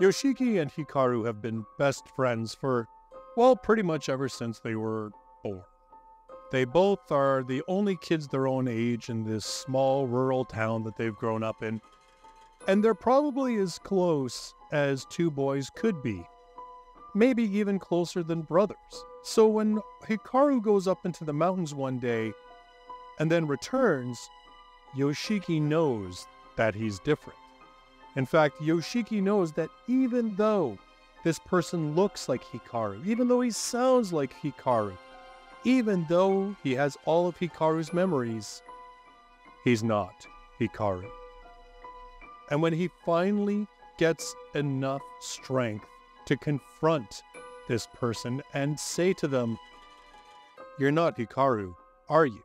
Yoshiki and Hikaru have been best friends for, well, pretty much ever since they were born. They both are the only kids their own age in this small rural town that they've grown up in, and they're probably as close as two boys could be, maybe even closer than brothers. So when Hikaru goes up into the mountains one day and then returns, Yoshiki knows that he's different. In fact, Yoshiki knows that even though this person looks like Hikaru, even though he sounds like Hikaru, even though he has all of Hikaru's memories, he's not Hikaru. And when he finally gets enough strength to confront this person and say to them, "You're not Hikaru, are you?"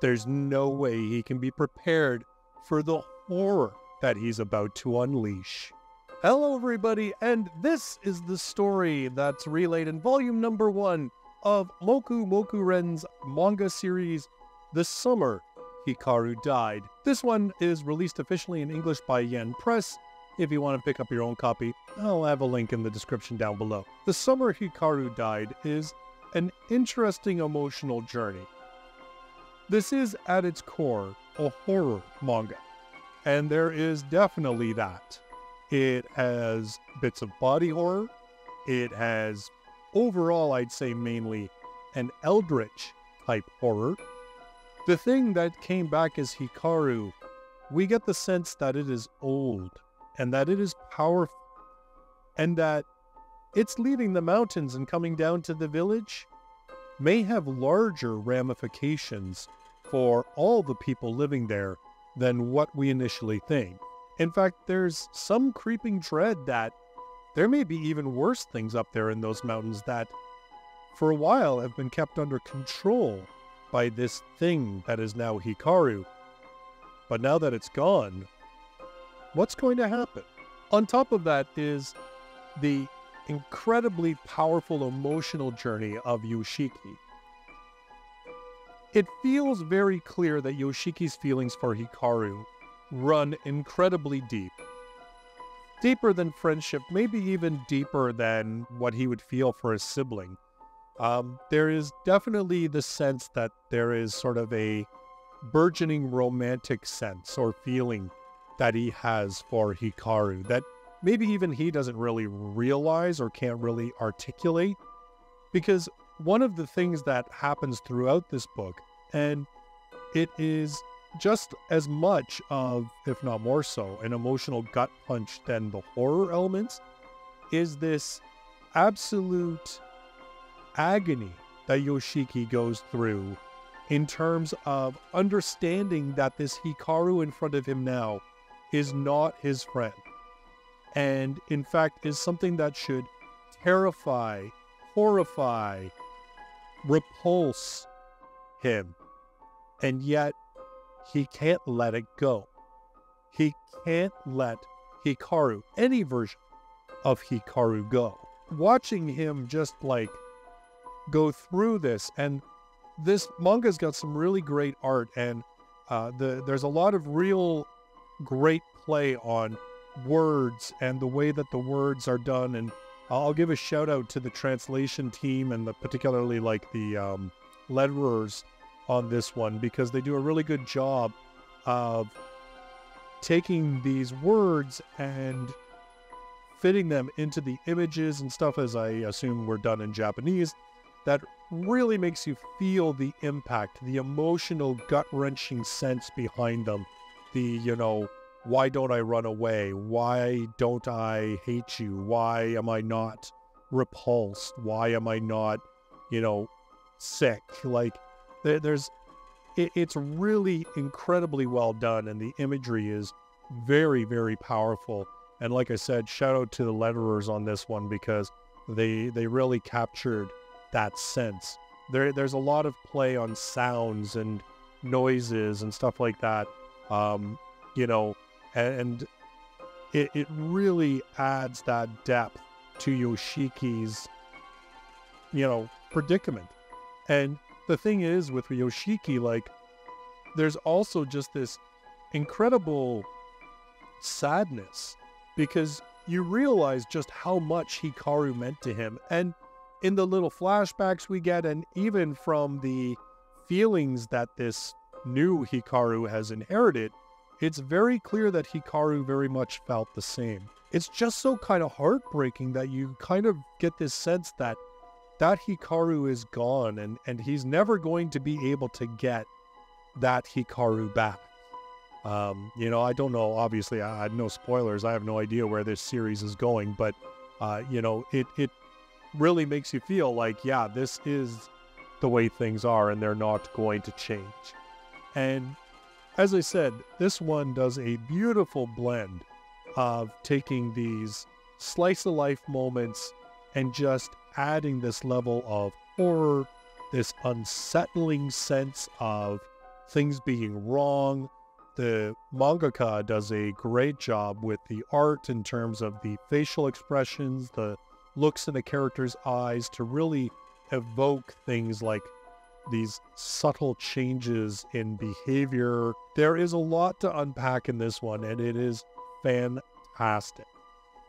There's no way he can be prepared for the horror that he's about to unleash. Hello everybody, and this is the story that's relayed in volume number 1 of Mokumokuren's manga series, The Summer Hikaru Died. This one is released officially in English by Yen Press. If you want to pick up your own copy, I'll have a link in the description down below. The Summer Hikaru Died is an interesting emotional journey. This is, at its core, a horror manga. And there is definitely that. It has bits of body horror. It has, overall, I'd say mainly, an eldritch type horror. The thing that came back as Hikaru, we get the sense that it is old, and that it is powerful, and that it's leaving the mountains and coming down to the village may have larger ramifications for all the people living there than what we initially think. In fact, there's some creeping dread that there may be even worse things up there in those mountains that, for a while, have been kept under control by this thing that is now Hikaru. But now that it's gone, what's going to happen? On top of that is the incredibly powerful emotional journey of Yoshiki. It feels very clear that Yoshiki's feelings for Hikaru run incredibly deep. Deeper than friendship, maybe even deeper than what he would feel for a sibling. There is definitely the sense that there is sort of a burgeoning romantic sense or feeling that he has for Hikaru that maybe even he doesn't really realize or can't really articulate. Because one of the things that happens throughout this book, and it is just as much of, if not more so, an emotional gut punch than the horror elements, is this absolute agony that Yoshiki goes through in terms of understanding that this Hikaru in front of him now is not his friend, and in fact is something that should terrify, horrify, repulse him, and yet he can't let it go. He can't let Hikaru, any version of Hikaru, go. Watching him just like go through this, and this manga's got some really great art, and there's a lot of real great play on words and the way that the words are done, and I'll give a shout out to the translation team and particularly like the letterers on this one, because they do a really good job of taking these words and fitting them into the images and stuff, as I assume were done in Japanese, that really makes you feel the impact, the emotional gut-wrenching sense behind them. The, why don't I run away? Why don't I hate you? Why am I not repulsed? Why am I not, sick? Like, it's really incredibly well done, and the imagery is very, very powerful. And like I said, shout out to the letterers on this one, because they really captured that sense. There's a lot of play on sounds and noises and stuff like that, and it really adds that depth to Yoshiki's, predicament. And the thing is with Yoshiki, like, there's also just this incredible sadness because you realize just how much Hikaru meant to him. And in the little flashbacks we get, and even from the feelings that this new Hikaru has inherited, it's very clear that Hikaru very much felt the same. It's just so kind of heartbreaking that you kind of get this sense that Hikaru is gone, and he's never going to be able to get that Hikaru back. You know, I don't know, obviously, I had no spoilers. I have no idea where this series is going, but, you know, it really makes you feel like, yeah, this is the way things are, and they're not going to change. And as I said, this one does a beautiful blend of taking these slice-of-life moments and just adding this level of horror, this unsettling sense of things being wrong. The mangaka does a great job with the art in terms of the facial expressions, the looks in the characters' eyes to really evoke things like these subtle changes in behavior. There is a lot to unpack in this one, and it is fantastic.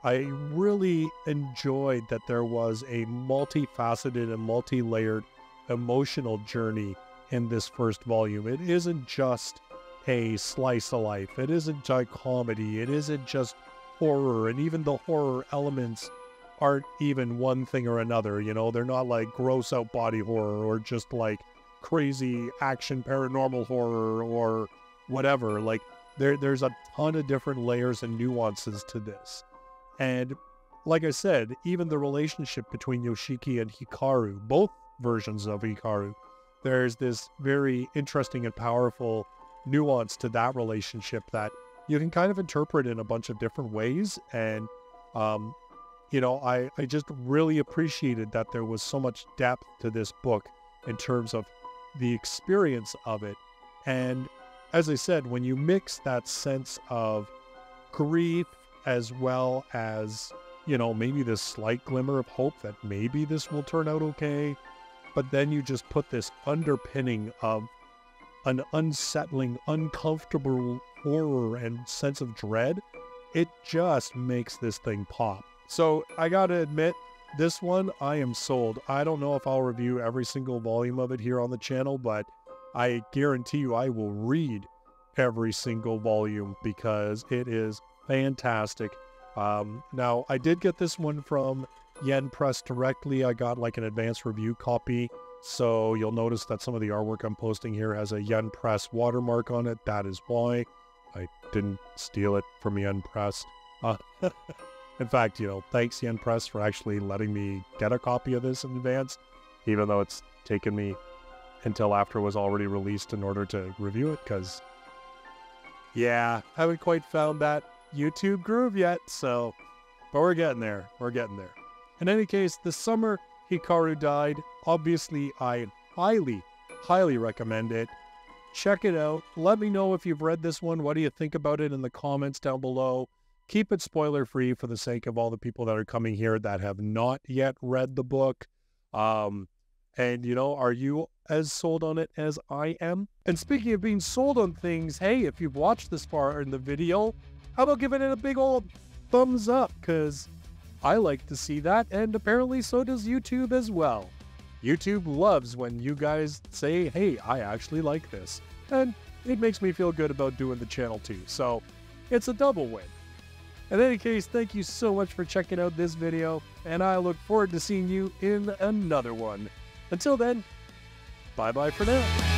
I really enjoyed that there was a multifaceted and multi-layered emotional journey in this first volume. It isn't just a slice of life. It isn't just comedy. It isn't just horror, and even the horror elements aren't even one thing or another. You know, they're not like gross out body horror or just like crazy action paranormal horror or whatever. Like there's a ton of different layers and nuances to this. And like I said, even the relationship between Yoshiki and Hikaru, both versions of Hikaru, there's this very interesting and powerful nuance to that relationship that you can kind of interpret in a bunch of different ways. And, you know, I just really appreciated that there was so much depth to this book in terms of the experience of it. And as I said, when you mix that sense of grief as well as, you know, maybe this slight glimmer of hope that maybe this will turn out okay, but then you just put this underpinning of an unsettling, uncomfortable horror and sense of dread, it just makes this thing pop. So I gotta admit, this one, I am sold. I don't know if I'll review every single volume of it here on the channel, but I guarantee you I will read every single volume because it is fantastic. Now, I did get this one from Yen Press directly. I got like an advanced review copy, so you'll notice that some of the artwork I'm posting here has a Yen Press watermark on it. That is why I didn't steal it from Yen Press. In fact, you know, thanks Yen Press for actually letting me get a copy of this in advance, even though it's taken me until after it was already released in order to review it, because, yeah, haven't quite found that YouTube groove yet, so, but we're getting there. We're getting there. In any case, The Summer Hikaru Died. Obviously, I highly, highly recommend it. Check it out. Let me know if you've read this one. What do you think about it in the comments down below? Keep it spoiler-free for the sake of all the people that are coming here that have not yet read the book. And, you know, are you as sold on it as I am? And speaking of being sold on things, hey, if you've watched this far in the video, how about giving it a big old thumbs up? Because I like to see that, and apparently so does YouTube as well. YouTube loves when you guys say, hey, I actually like this. And it makes me feel good about doing the channel too. So it's a double win. In any case, thank you so much for checking out this video, and I look forward to seeing you in another one. Until then, bye-bye for now.